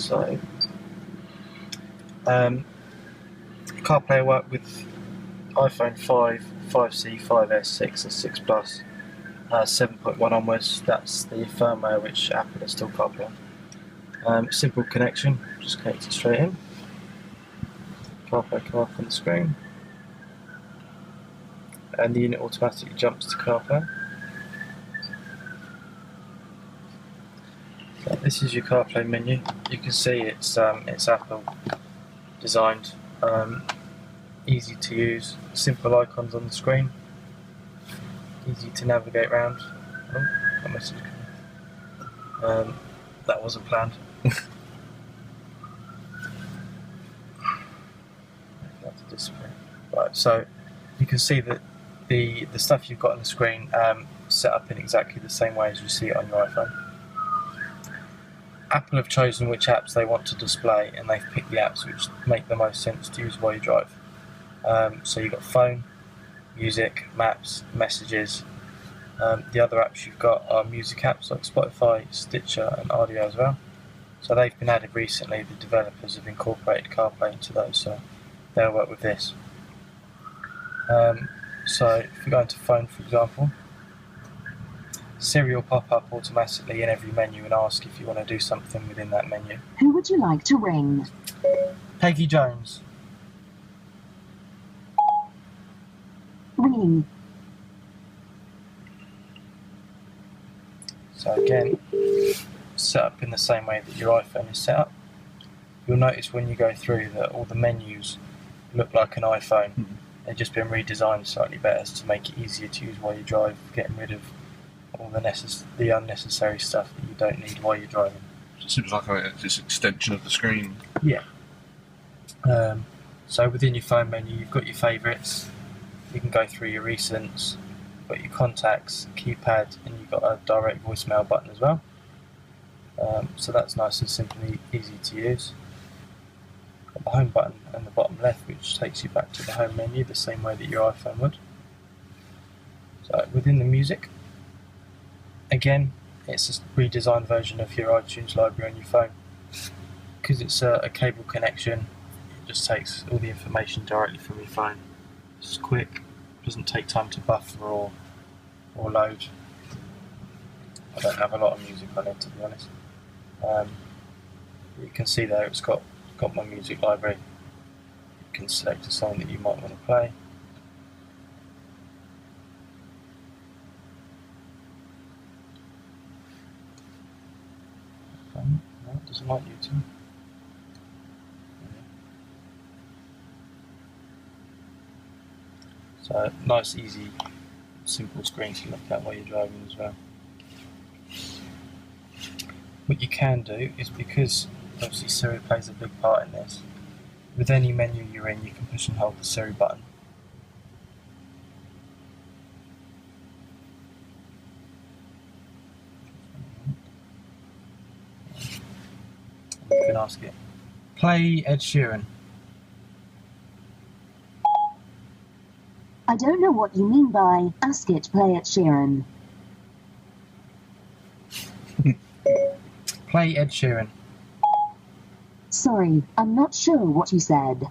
So, CarPlay work with iPhone 5, 5C, 5S, 6 and 6 Plus, 7.1 onwards. That's the firmware which Apple installed CarPlay on. Simple connection, just connect it straight in. CarPlay come up on the screen, and the unit automatically jumps to CarPlay. So this is your CarPlay menu. You can see it's Apple designed, easy to use, simple icons on the screen, easy to navigate around. Oh, got a message coming. That wasn't planned. That's a display. Right, so you can see that the stuff you've got on the screen set up in exactly the same way as you see it on your iPhone. Apple have chosen which apps they want to display, and they've picked the apps which make the most sense to use while you drive. So you've got phone, music, maps, messages. The other apps you've got are music apps like Spotify, Stitcher and Audio as well. So they've been added recently. The developers have incorporated CarPlay into those, so they'll work with this. So if we go into phone, for example, Siri will pop up automatically in every menu and ask if you want to do something within that menu. Who would you like to ring? Peggy Jones. Ringing. So again, set up in the same way that your iPhone is set up. You'll notice when you go through that all the menus look like an iPhone. They've just been redesigned slightly better to make it easier to use while you drive, getting rid of all the unnecessary stuff that you don't need while you're driving. It seems like it's an extension of the screen. Yeah. So within your phone menu, you've got your favourites. You can go through your recents, you've got your contacts, keypad, and you've got a direct voicemail button as well. So that's nice and simple and easy to use. Got the home button and the bottom left, which takes you back to the home menu the same way that your iPhone would. So within the music, again, it's a redesigned version of your iTunes library on your phone. Because it's a cable connection, it just takes all the information directly from your phone. It's quick, doesn't take time to buffer or load. I don't have a lot of music on it, to be honest. You can see there it's got my music library. You can select a song that you might want to play. No, it doesn't like you to. So nice, easy, simple screen to look at while you're driving as well. What you can do is, because obviously Siri plays a big part in this, with any menu you're in, you can push and hold the Siri button. You can ask it, play Ed Sheeran. I don't know what you mean by ask it, play it, Sheeran. Play Ed Sheeran. Sorry, I'm not sure what you said.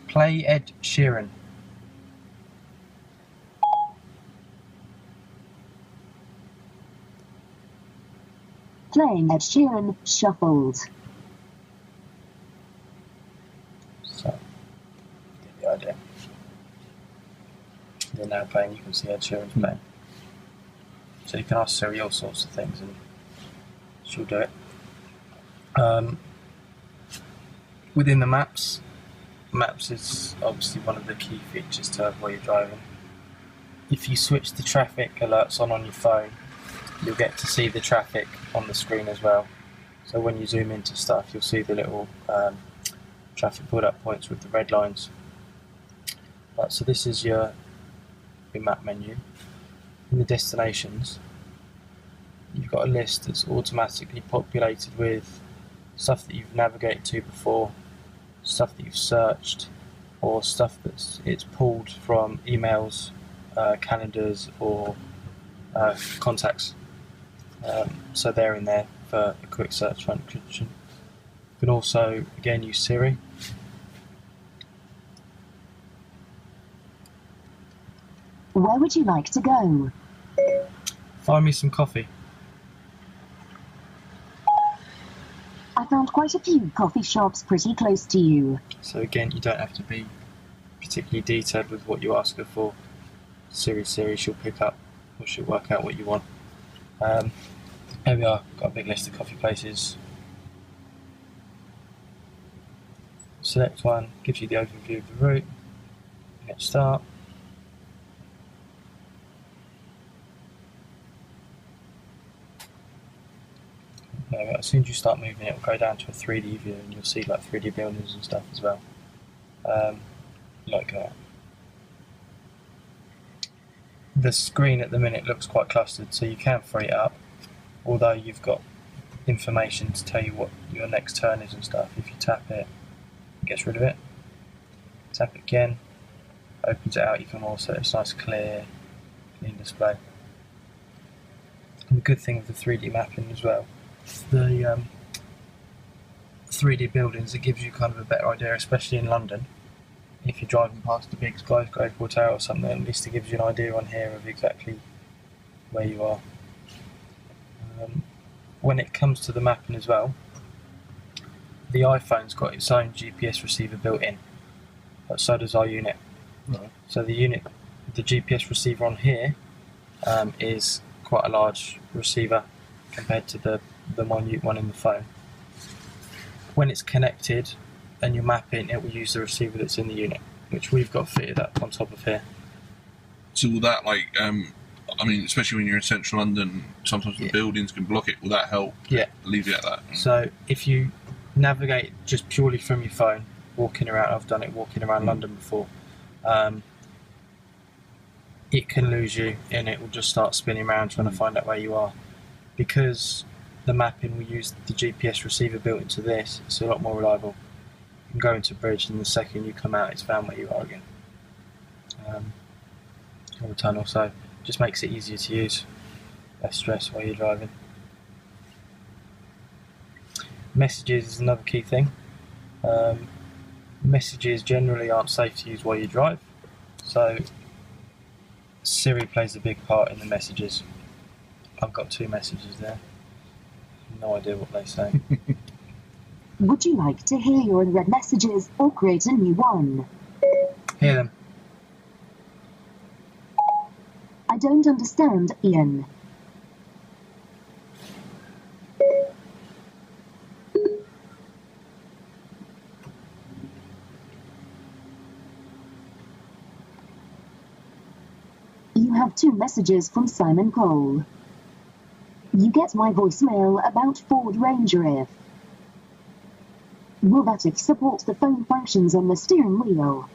Play Ed Sheeran. Playing Ed Sheeran, shuffled. So, get the idea. They're now playing, you can see Ed Sheeran's playing. So you can ask Siri all sorts of things and she'll do it. Within the maps is obviously one of the key features to have while you're driving. If you switch the traffic alerts on your phone, you'll get to see the traffic on the screen as well. So when you zoom into stuff, you'll see the little traffic build-up points with the red lines. Right, so this is your map menu. In the destinations, you've got a list that's automatically populated with stuff that you've navigated to before, stuff that you've searched, or stuff it's pulled from emails, calendars, or contacts. So they're in there for a quick search function. You can also, again, use Siri. Where would you like to go? Find me some coffee. I found quite a few coffee shops pretty close to you. So again, you don't have to be particularly detailed with what you ask her for. Siri, she'll pick up, or she'll work out what you want. Here we are, got a big list of coffee places. Select one, gives you the overview of the route. Hit start. There we go. As soon as you start moving, it will go down to a 3D view, and you'll see like 3D buildings and stuff as well. Like that. The screen at the minute looks quite clustered, so you can free it up, although you've got information to tell you what your next turn is and stuff. If you tap it, it gets rid of it. Tap it again, opens it out even more, so it's nice, clean display. And the good thing with the 3D mapping as well, the 3D buildings, it gives you kind of a better idea, especially in London. If you're driving past a big skyscraper tower or something, at least it gives you an idea on here of exactly where you are. When it comes to the mapping as well, the iPhone's got its own GPS receiver built in, but so does our unit. Right. So the GPS receiver on here is quite a large receiver compared to the minute one in the phone. When it's connected and you're mapping, it will use the receiver that's in the unit, which we've got fitted up on top of here. So will that, like, I mean, especially when you're in central London, sometimes the buildings can block it. Will that help alleviate that? So if you navigate just purely from your phone, walking around, I've done it walking around London before, it can lose you and it will just start spinning around trying to find out where you are. Because the mapping, we use the GPS receiver built into this, it's a lot more reliable. You can go into a bridge and the second you come out, it's found where you are again. Or a tunnel, so just makes it easier to use, less stress while you're driving. Messages is another key thing. Messages generally aren't safe to use while you drive, so Siri plays a big part in the messages. I've got 2 messages there. No idea what they say. Would you like to hear your unread messages or create a new one? Hear them. I don't understand, Ian. You have 2 messages from Simon Cole. You get my voicemail about Ford Ranger if. Will that if support the phone functions on the steering wheel?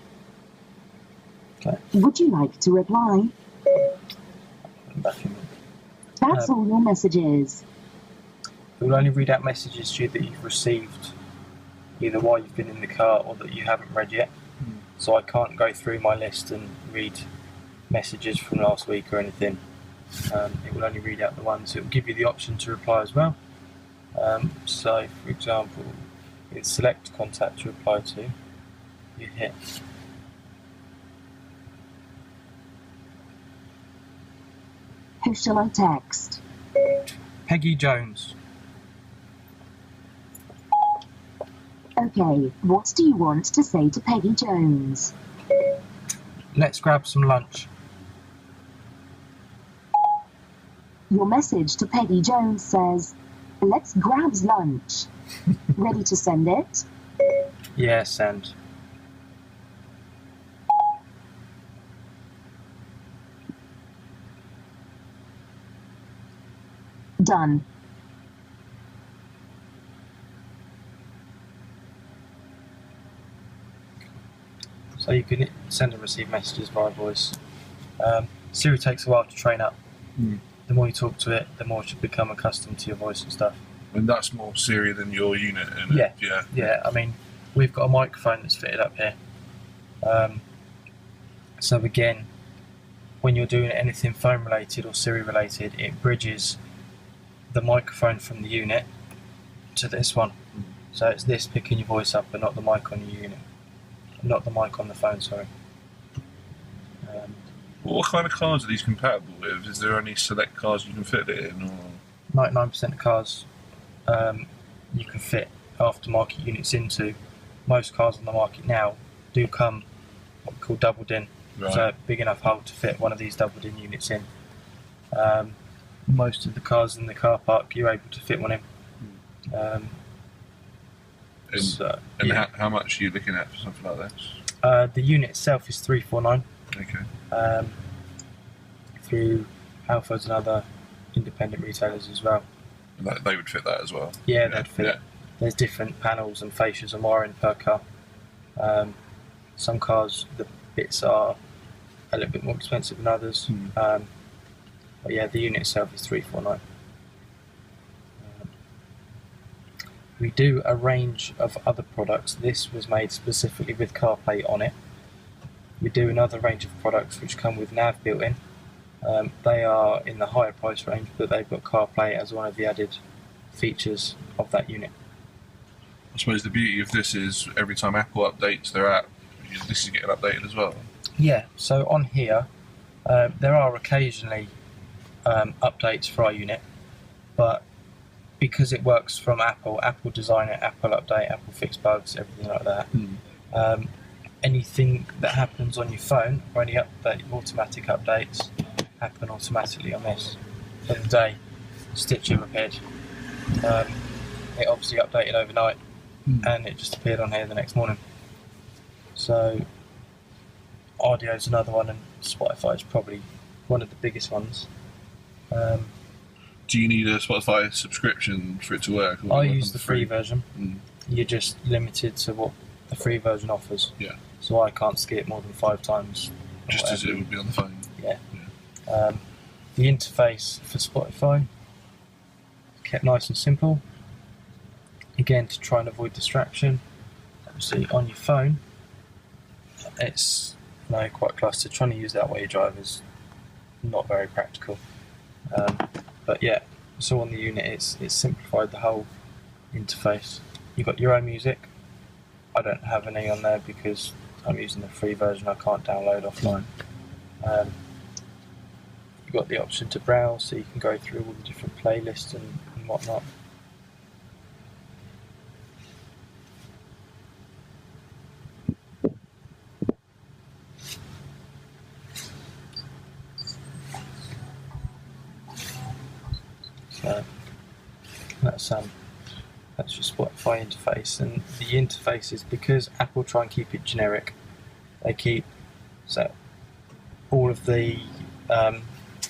Okay. Would you like to reply? That's all your messages. It will only read out messages to you that you've received either while you've been in the car or that you haven't read yet. So I can't go through my list and read messages from last week or anything. It will only read out the ones. It will give you the option to reply as well. So for example, you select contact to reply to, you hit Who shall I text? Peggy Jones. Okay, what do you want to say to Peggy Jones? Let's grab some lunch. Your message to Peggy Jones says, let's grab lunch. Ready to send it? Yeah, send. Done. So you can send and receive messages via voice. Siri takes a while to train up. The more you talk to it, the more it should become accustomed to your voice and stuff. And that's more Siri than your unit, isn't it? Yeah, I mean, we've got a microphone that's fitted up here. So again, when you're doing anything phone related or Siri related, it bridges the microphone from the unit to this one. So it's this picking your voice up, but not the mic on your unit, not the mic on the phone. Sorry. What kind of cars are these compatible with? Is there any select cars you can fit it in, or 99% of cars you can fit aftermarket units into. Most cars on the market now do come what we call doubled in, so a big enough hole to fit one of these doubled in units in. Most of the cars in the car park you're able to fit one in. How much are you looking at for something like this? The unit itself is 349. Okay. Through Halfords and other independent retailers as well. And they would fit that as well? Yeah, they'd fit. Yeah. There's different panels and fascias and wiring per car. Some cars, the bits are a little bit more expensive than others. But yeah, the unit itself is 349. We do a range of other products. This was made specifically with Carplay on it. We do another range of products which come with nav built in. They are in the higher price range, but they've got Carplay as one of the added features of that unit. I suppose the beauty of this is every time Apple updates their app, this is getting updated as well. Yeah, so on here, there are occasionally updates for our unit, but because it works from Apple design it, Apple update, Apple fix bugs, everything like that. Anything that happens on your phone or any automatic updates happen automatically on this. For the day, Stitcher repaired. It obviously updated overnight and it just appeared on here the next morning. So audio's another one, and Spotify is probably one of the biggest ones. Do you need a Spotify subscription for it to work? I use the free version. You're just limited to what the free version offers. Yeah. So I can't skip more than 5 times. Just as it would be on the phone. Yeah. The interface for Spotify kept nice and simple. Again, to try and avoid distraction. Obviously, on your phone, it's quite clustered. Trying to use that while you drive is not very practical. But yeah, so on the unit, it's simplified the whole interface. You've got your own music. I don't have any on there because I'm using the free version. I can't download offline. You've got the option to browse, so you can go through all the different playlists and whatnot. So that's your Spotify interface, and the interface is because Apple try and keep it generic. They keep all of the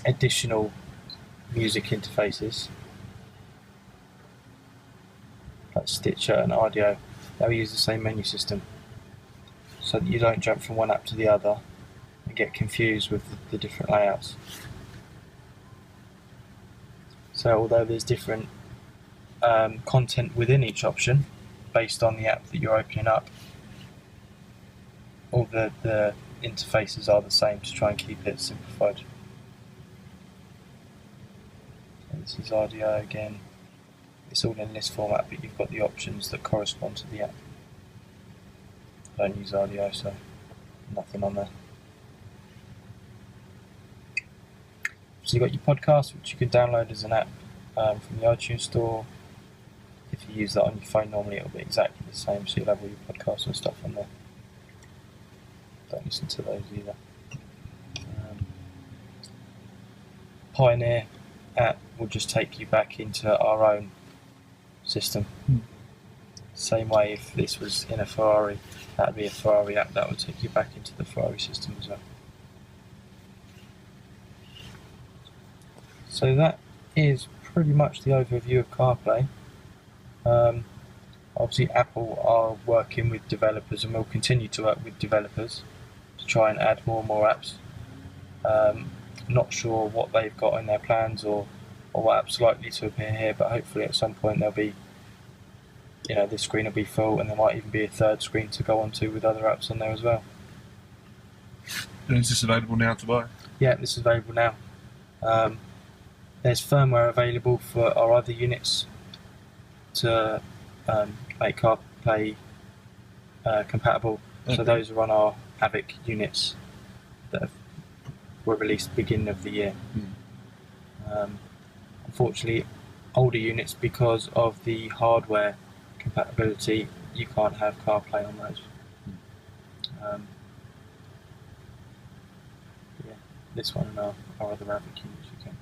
additional music interfaces, like Stitcher and Audio. They'll use the same menu system, so that you don't jump from one app to the other and get confused with the different layouts. So although there's different content within each option based on the app that you're opening up, all the interfaces are the same to try and keep it simplified. So this is audio again. It's all in list format, but you've got the options that correspond to the app. I don't use audio, so nothing on there. So you've got your podcast, which you can download as an app from the iTunes store. If you use that on your phone, normally it'll be exactly the same, so you'll have all your podcasts and stuff on there. Don't listen to those either. Pioneer app will just take you back into our own system. Same way if this was in a Ferrari, that would be a Ferrari app that would take you back into the Ferrari system as well. So that is pretty much the overview of Carplay. Obviously Apple are working with developers and will continue to work with developers to try and add more and more apps. Not sure what they've got in their plans or what apps are likely to appear here, but hopefully at some point there'll be, this screen will be full, and there might even be a third screen to go onto with other apps on there as well. And is this available now to buy? Yeah, this is available now. There's firmware available for our other units to make CarPlay compatible. Okay. So those are on our Havoc units that were released beginning of the year. Unfortunately, older units, because of the hardware compatibility, you can't have CarPlay on those. Yeah, this one and our other Havoc units you can.